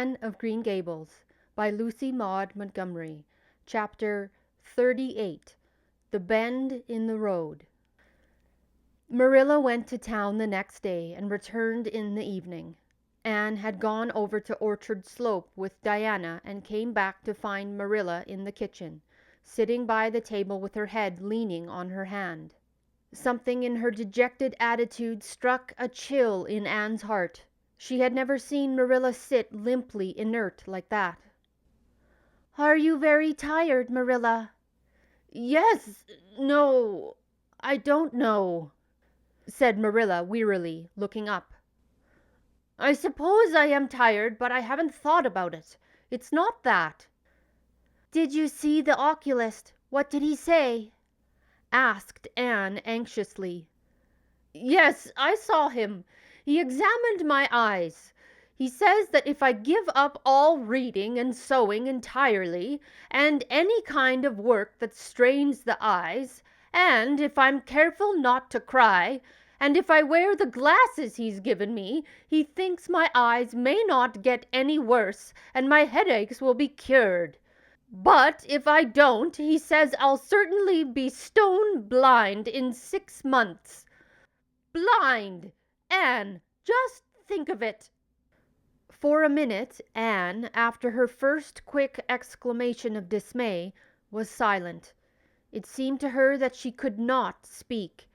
Anne of Green Gables by Lucy Maud Montgomery. Chapter 38. The Bend in the Road. Marilla went to town the next day and returned in the evening. Anne had gone over to Orchard Slope with Diana and came back to find Marilla in the kitchen, sitting by the table with her head leaning on her hand. Something in her dejected attitude struck a chill in Anne's heart. She had never seen Marilla sit limply inert like that. "Are you very tired, Marilla?" "Yes, no, I don't know," said Marilla wearily, looking up. "I suppose I am tired, but I haven't thought about it. It's not that." "Did you see the oculist? What did he say?" asked Anne anxiously. "Yes, I saw him. He examined my eyes. He says that if I give up all reading and sewing entirely, and any kind of work that strains the eyes, and if I'm careful not to cry, and if I wear the glasses he's given me, he thinks my eyes may not get any worse and my headaches will be cured. But if I don't, he says I'll certainly be stone blind in 6 months. Blind! Anne, just think of it." For a minute, Anne, after her first quick exclamation of dismay, was silent. It seemed to her that she could not speak.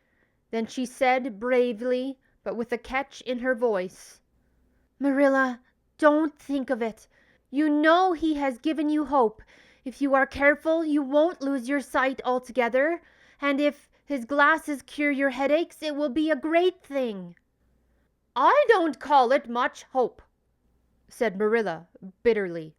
Then she said bravely, but with a catch in her voice, "Marilla, don't think of it. You know he has given you hope. If you are careful, you won't lose your sight altogether, and if his glasses cure your headaches, it will be a great thing." "I don't call it much hope," said Marilla bitterly.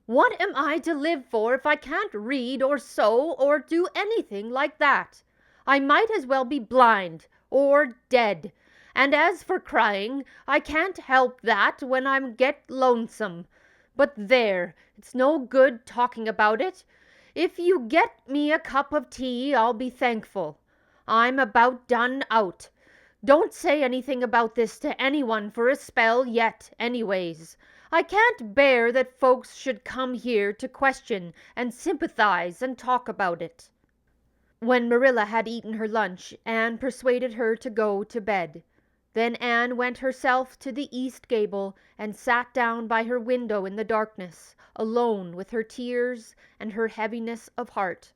"What am I to live for if I can't read or sew or do anything like that? I might as well be blind or dead. And as for crying, I can't help that when I get lonesome. But there, it's no good talking about it. If you get me a cup of tea, I'll be thankful. I'm about done out. Don't say anything about this to anyone for a spell yet, anyways. I can't bear that folks should come here to question and sympathize and talk about it." When Marilla had eaten her lunch, Anne persuaded her to go to bed. Then Anne went herself to the east gable and sat down by her window in the darkness, alone with her tears and her heaviness of heart.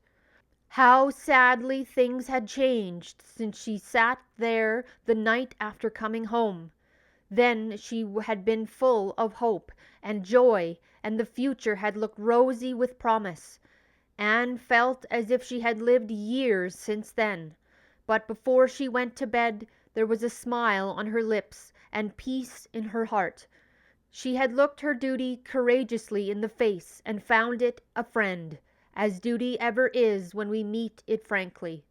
How sadly things had changed since she sat there the night after coming home. Then she had been full of hope and joy, and the future had looked rosy with promise. Anne felt as if she had lived years since then. But before she went to bed, there was a smile on her lips and peace in her heart. She had looked her duty courageously in the face and found it a friend, as duty ever is when we meet it frankly.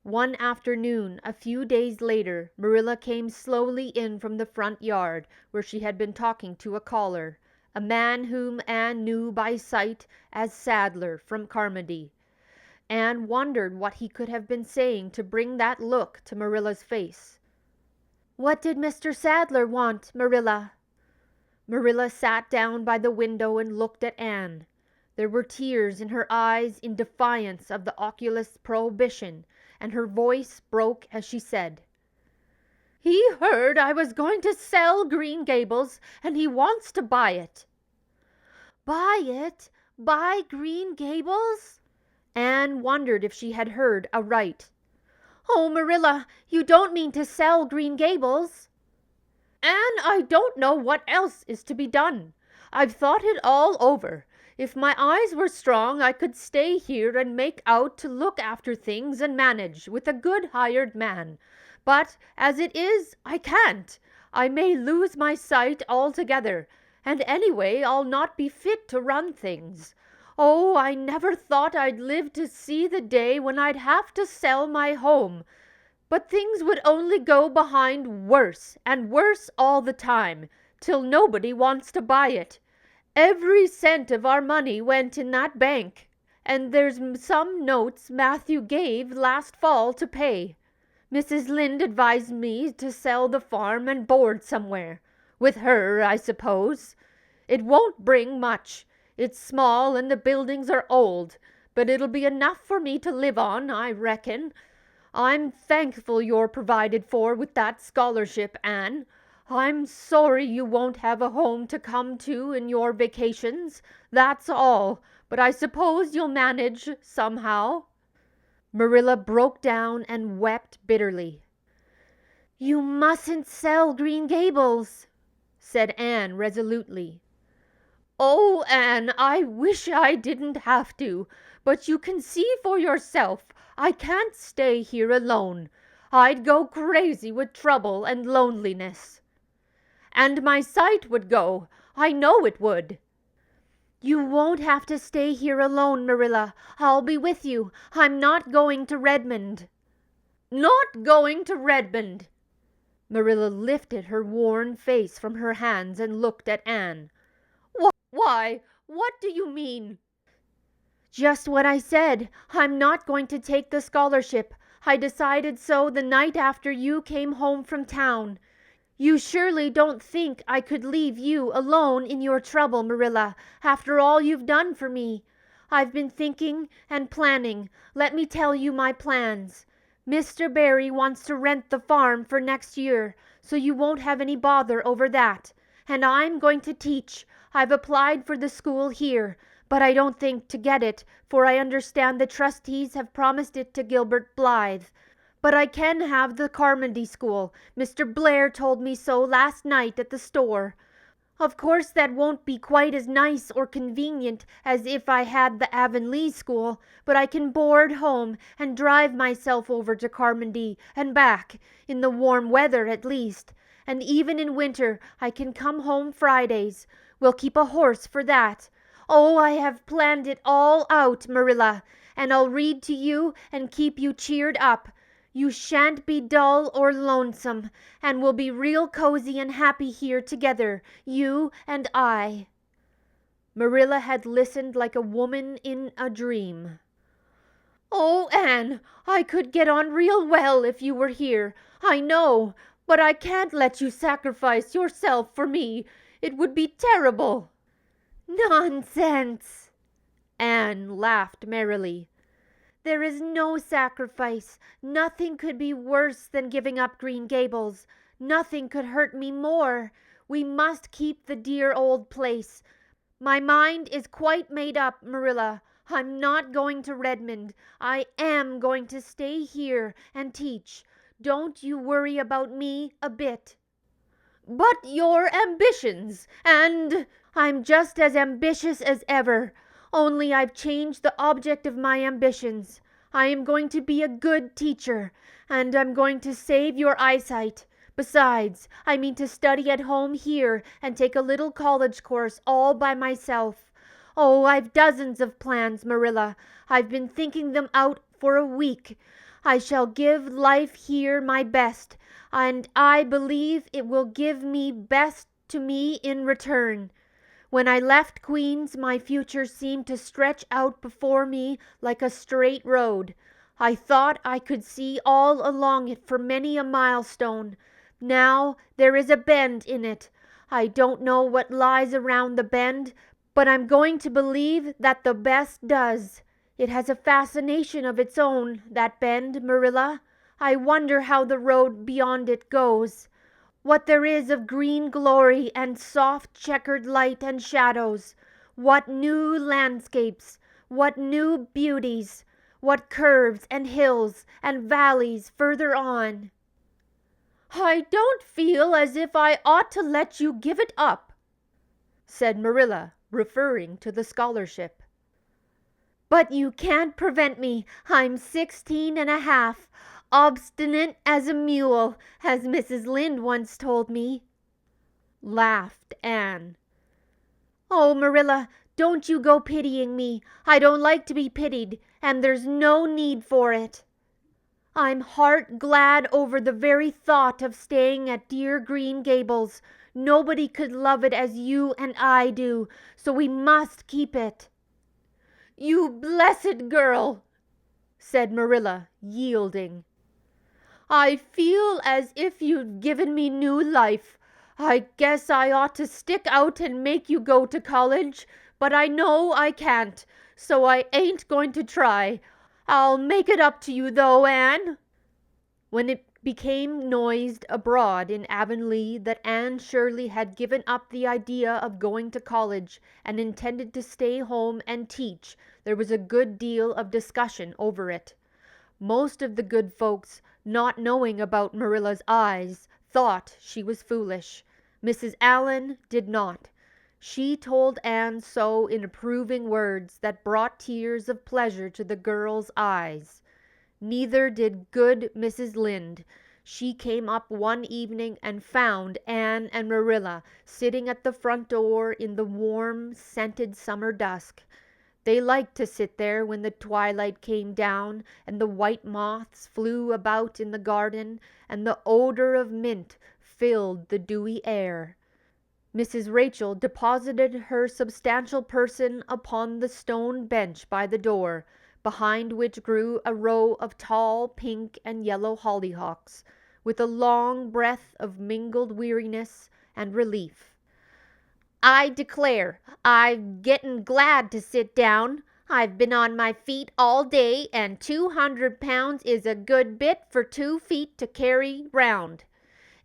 One afternoon, a few days later, Marilla came slowly in from the front yard, where she had been talking to a caller, a man whom Anne knew by sight as Sadler from Carmody. Anne wondered what he could have been saying to bring that look to Marilla's face. "What did Mr. Sadler want, Marilla?" Marilla sat down by the window and looked at Anne. There were tears in her eyes in defiance of the oculist's prohibition, and her voice broke as she said, "He heard I was going to sell Green Gables, and he wants to buy it." "Buy it? Buy Green Gables?" Anne wondered if she had heard aright. "Oh, Marilla, you don't mean to sell Green Gables?" "Anne, I don't know what else is to be done. I've thought it all over. If my eyes were strong, I could stay here and make out to look after things and manage with a good hired man. But as it is, I can't. I may lose my sight altogether, and anyway, I'll not be fit to run things. Oh, I never thought I'd live to see the day when I'd have to sell my home. But things would only go behind worse and worse all the time, till nobody wants to buy it. Every cent of our money went in that bank, and there's some notes Matthew gave last fall to pay. Mrs. Lynde advised me to sell the farm and board somewhere. With her, I suppose. It won't bring much. It's small and the buildings are old, but it'll be enough for me to live on, I reckon. I'm thankful you're provided for with that scholarship, Anne. I'm sorry you won't have a home to come to in your vacations, that's all, but I suppose you'll manage somehow." Marilla broke down and wept bitterly. "You mustn't sell Green Gables," said Anne resolutely. "Oh, Anne, I wish I didn't have to, but you can see for yourself I can't stay here alone. I'd go crazy with trouble and loneliness. And my sight would go. I know it would." "You won't have to stay here alone, Marilla. I'll be with you. I'm not going to Redmond." "Not going to Redmond!" Marilla lifted her worn face from her hands and looked at Anne. Why, what do you mean?" "Just what I said. I'm not going to take the scholarship. I decided so the night after you came home from town. You surely don't think I could leave you alone in your trouble, Marilla, after all you've done for me. I've been thinking and planning. Let me tell you my plans. Mr. Barry wants to rent the farm for next year, so you won't have any bother over that. And I'm going to teach. I've applied for the school here, but I don't think to get it, for I understand the trustees have promised it to Gilbert Blythe. But I can have the Carmody School. Mr. Blair told me so last night at the store. Of course that won't be quite as nice or convenient as if I had the Avonlea School, but I can board home and drive myself over to Carmody and back, in the warm weather at least. And even in winter I can come home Fridays. We'll keep a horse for that. Oh, I have planned it all out, Marilla, and I'll read to you and keep you cheered up. You shan't be dull or lonesome, and we'll be real cozy and happy here together, you and I." Marilla had listened like a woman in a dream. "Oh, Anne, I could get on real well if you were here, I know, but I can't let you sacrifice yourself for me. It would be terrible." "Nonsense!" Anne laughed merrily. "There is no sacrifice. Nothing could be worse than giving up Green Gables. Nothing could hurt me more. We must keep the dear old place. My mind is quite made up, Marilla. I'm not going to Redmond. I am going to stay here and teach. Don't you worry about me a bit." "But your ambitions and—" "I'm just as ambitious as ever. Only I've changed the object of my ambitions. I am going to be a good teacher, and I'm going to save your eyesight. Besides, I mean to study at home here and take a little college course all by myself. Oh, I've dozens of plans, Marilla. I've been thinking them out for a week. I shall give life here my best, and I believe it will give me best to me in return. When I left Queen's, my future seemed to stretch out before me like a straight road. I thought I could see all along it for many a milestone. Now there is a bend in it. I don't know what lies around the bend, but I'm going to believe that the best does. It has a fascination of its own, that bend, Marilla. I wonder how the road beyond it goes. What there is of green glory and soft checkered light and shadows. What new landscapes, what new beauties, what curves and hills and valleys further on." "I don't feel as if I ought to let you give it up," said Marilla, referring to the scholarship. "But you can't prevent me. I'm 16 and a half. Obstinate as a mule, as Mrs. Lynde once told me," laughed Anne. "Oh, Marilla, don't you go pitying me. I don't like to be pitied, and there's no need for it. I'm heart glad over the very thought of staying at dear Green Gables. Nobody could love it as you and I do, so we must keep it." "You blessed girl," said Marilla, yielding. "I feel as if you'd given me new life. I guess I ought to stick out and make you go to college, but I know I can't, so I ain't going to try. I'll make it up to you, though, Anne." When it became noised abroad in Avonlea that Anne Shirley had given up the idea of going to college and intended to stay home and teach, there was a good deal of discussion over it. Most of the good folks, not knowing about Marilla's eyes, thought she was foolish. Mrs. Allen did not. She told Anne so in approving words that brought tears of pleasure to the girl's eyes. Neither did good Mrs. Lynde. She came up one evening and found Anne and Marilla sitting at the front door in the warm, scented summer dusk. They liked to sit there when the twilight came down and the white moths flew about in the garden and the odor of mint filled the dewy air. Mrs. Rachel deposited her substantial person upon the stone bench by the door, behind which grew a row of tall pink and yellow hollyhocks, with a long breath of mingled weariness and relief. "I declare, I'm gettin' glad to sit down. I've been on my feet all day, and 200 pounds is a good bit for 2 feet to carry round.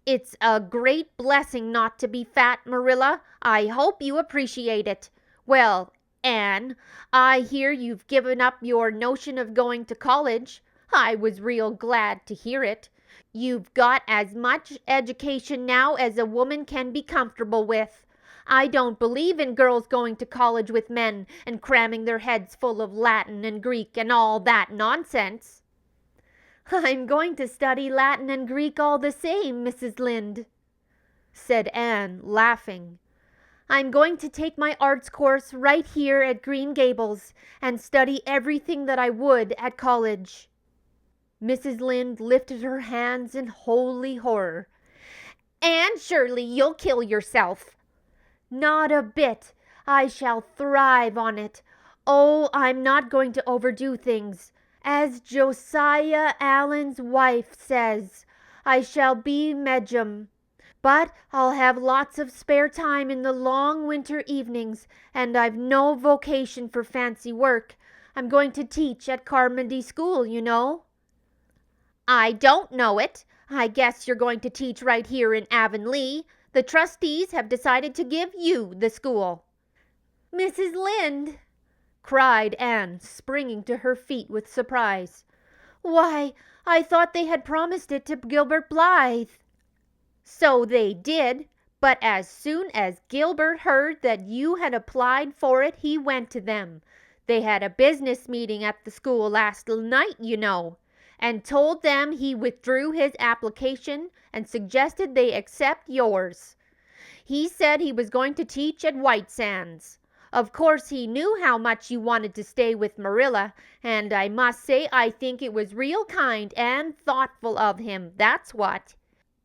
It's a great blessing not to be fat, Marilla. I hope you appreciate it. Well, Anne, I hear you've given up your notion of going to college. I was real glad to hear it. You've got as much education now as a woman can be comfortable with. I don't believe in girls going to college with men and cramming their heads full of Latin and Greek and all that nonsense." "I'm going to study Latin and Greek all the same, Mrs. Lynde," said Anne, laughing. "I'm going to take my arts course right here at Green Gables and study everything that I would at college." Mrs. Lynde lifted her hands in holy horror. "Anne Shirley, you'll kill yourself." "Not a bit. I shall thrive on it. Oh, I'm not going to overdo things. As Josiah Allen's wife says, I shall be medium. But I'll have lots of spare time in the long winter evenings, and I've no vocation for fancy work. I'm going to teach at Carmody School, you know." "I don't know it. I guess you're going to teach right here in Avonlea. The trustees have decided to give you the school." "Mrs. Lynde!" cried Anne, springing to her feet with surprise. "Why, I thought they had promised it to Gilbert Blythe." "So they did, but as soon as Gilbert heard that you had applied for it, he went to them. They had a business meeting at the school last night, you know, and told them he withdrew his application and suggested they accept yours. He said he was going to teach at White Sands. Of course, he knew how much you wanted to stay with Marilla, and I must say I think it was real kind and thoughtful of him, that's what.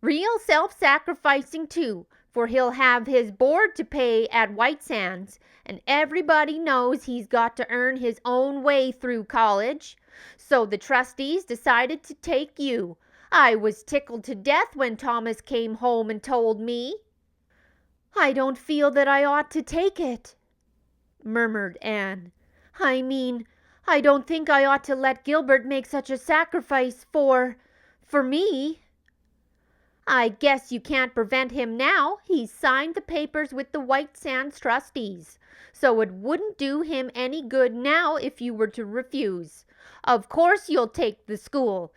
Real self-sacrificing, too, for he'll have his board to pay at White Sands, and everybody knows he's got to earn his own way through college. So the trustees decided to take you. I was tickled to death when Thomas came home and told me." "I don't feel that I ought to take it," murmured Anne. I mean, I don't think I ought to let Gilbert make such a sacrifice for me." "I guess you can't prevent him now. He's signed the papers with the White Sands trustees, so it wouldn't do him any good now if you were to refuse. Of course you'll take the school.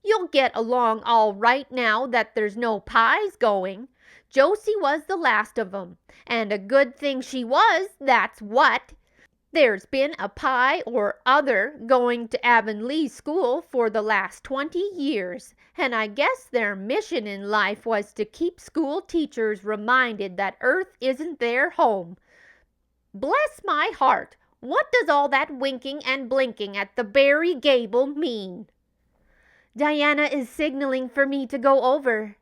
You'll get along all right now that there's no pies going. Josie was the last of 'em, and a good thing she was, that's what. There's been a pie or other going to Avonlea School for the last 20 years, and I guess their mission in life was to keep school teachers reminded that Earth isn't their home. Bless my heart, what does all that winking and blinking at the Barry gable mean?" "Diana is signaling for me to go over,"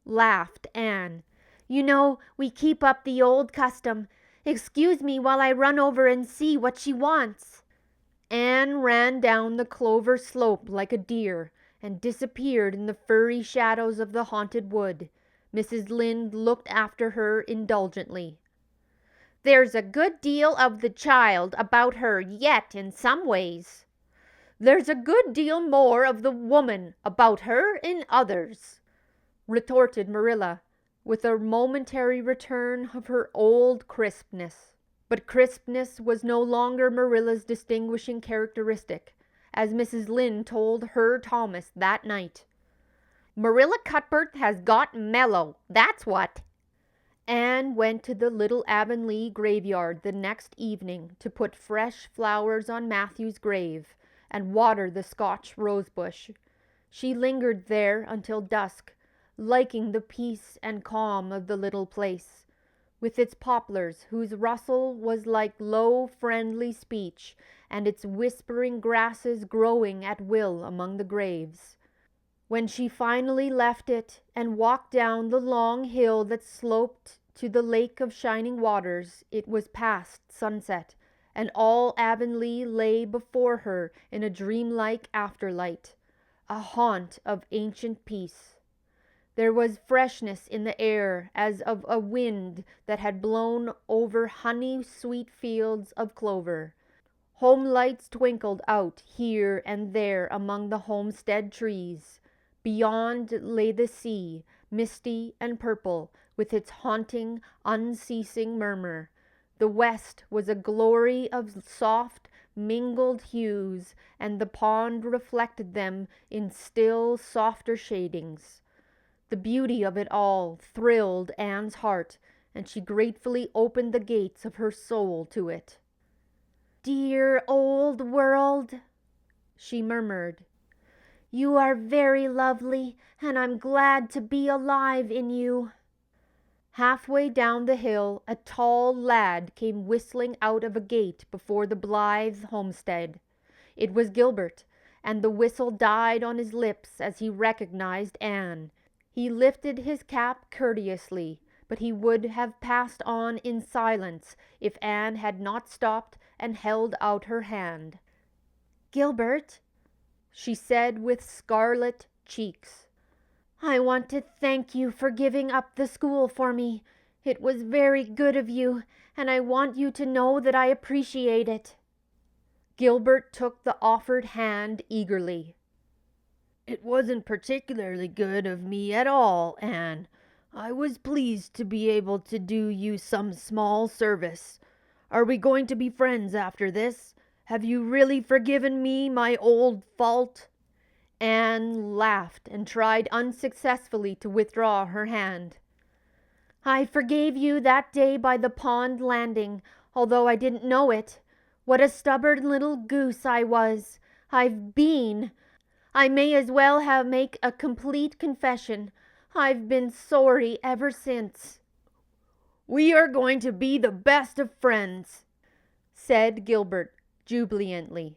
laughed Anne. "You know, we keep up the old custom. Excuse me while I run over and see what she wants." Anne ran down the clover slope like a deer and disappeared in the furry shadows of the haunted wood. Mrs. Lynde looked after her indulgently. "There's a good deal of the child about her yet in some ways. There's a good deal more of the woman about her in others," retorted Marilla, with a momentary return of her old crispness. But crispness was no longer Marilla's distinguishing characteristic, as Mrs. Lynde told her Thomas that night. "Marilla Cuthbert has got mellow, that's what." Anne went to the little Avonlea graveyard the next evening to put fresh flowers on Matthew's grave and water the Scotch rosebush. She lingered there until dusk, liking the peace and calm of the little place, with its poplars whose rustle was like low friendly speech, and its whispering grasses growing at will among the graves. When she finally left it and walked down the long hill that sloped to the lake of shining waters, it was past sunset, and all Avonlea lay before her in a dreamlike afterlight, a haunt of ancient peace. There was freshness in the air as of a wind that had blown over honey-sweet fields of clover. Home lights twinkled out here and there among the homestead trees. Beyond lay the sea, misty and purple, with its haunting, unceasing murmur. The west was a glory of soft, mingled hues, and the pond reflected them in still, softer shadings. The beauty of it all thrilled Anne's heart, and she gratefully opened the gates of her soul to it. "Dear old world," she murmured, "you are very lovely, and I'm glad to be alive in you." Halfway down the hill, a tall lad came whistling out of a gate before the Blythe homestead. It was Gilbert, and the whistle died on his lips as he recognized Anne. He lifted his cap courteously, but he would have passed on in silence if Anne had not stopped and held out her hand. "Gilbert," she said with scarlet cheeks, "I want to thank you for giving up the school for me. It was very good of you, and I want you to know that I appreciate it." Gilbert took the offered hand eagerly. "It wasn't particularly good of me at all, Anne. I was pleased to be able to do you some small service. Are we going to be friends after this? Have you really forgiven me my old fault?" Anne laughed and tried unsuccessfully to withdraw her hand. "I forgave you that day by the pond landing, although I didn't know it. What a stubborn little goose I was. I may as well make a complete confession. I've been sorry ever since." "We are going to be the best of friends," said Gilbert jubilantly.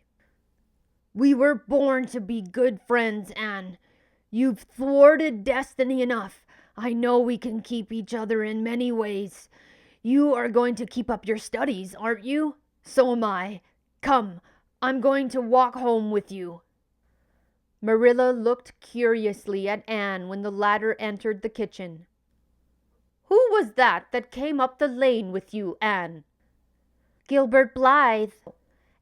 "We were born to be good friends, Anne. You've thwarted destiny enough. I know we can keep each other in many ways. You are going to keep up your studies, aren't you? So am I. Come, I'm going to walk home with you." Marilla looked curiously at Anne when the latter entered the kitchen. "Who was that came up the lane with you, Anne?" "Gilbert Blythe,"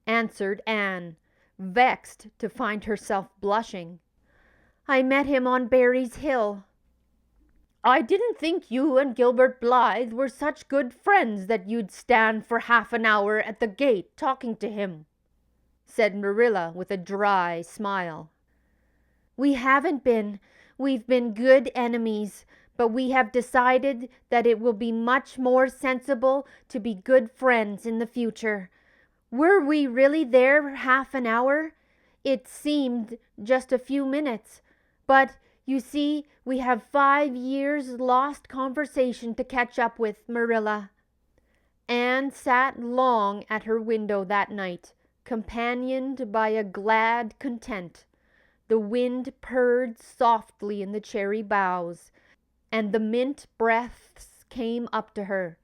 answered Anne, vexed to find herself blushing. "I met him on Barry's Hill." "I didn't think you and Gilbert Blythe were such good friends that you'd stand for half an hour at the gate talking to him," said Marilla with a dry smile. "We haven't been. We've been good enemies, but we have decided that it will be much more sensible to be good friends in the future. Were we really there half an hour? It seemed just a few minutes, but you see, we have 5 years lost conversation to catch up with, Marilla." Anne sat long at her window that night, companioned by a glad content. The wind purred softly in the cherry boughs, and the mint breaths came up to her.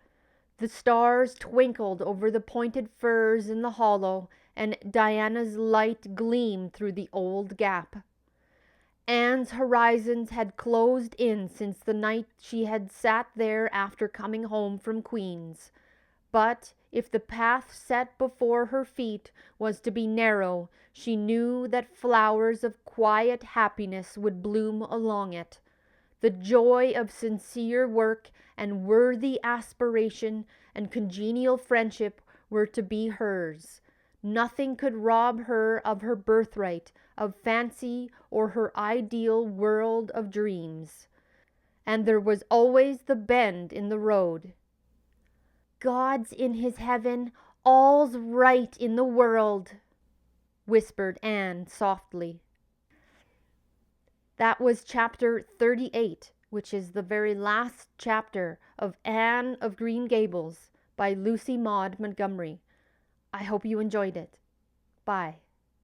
The stars twinkled over the pointed firs in the hollow, and Diana's light gleamed through the old gap. Anne's horizons had closed in since the night she had sat there after coming home from Queen's. But if the path set before her feet was to be narrow, she knew that flowers of quiet happiness would bloom along it. The joy of sincere work and worthy aspiration and congenial friendship were to be hers. Nothing could rob her of her birthright of fancy or her ideal world of dreams. And there was always the bend in the road. "God's in his heaven, all's right in the world," whispered Anne softly. That was chapter 38, which is the very last chapter of Anne of Green Gables by Lucy Maud Montgomery. I hope you enjoyed it. Bye.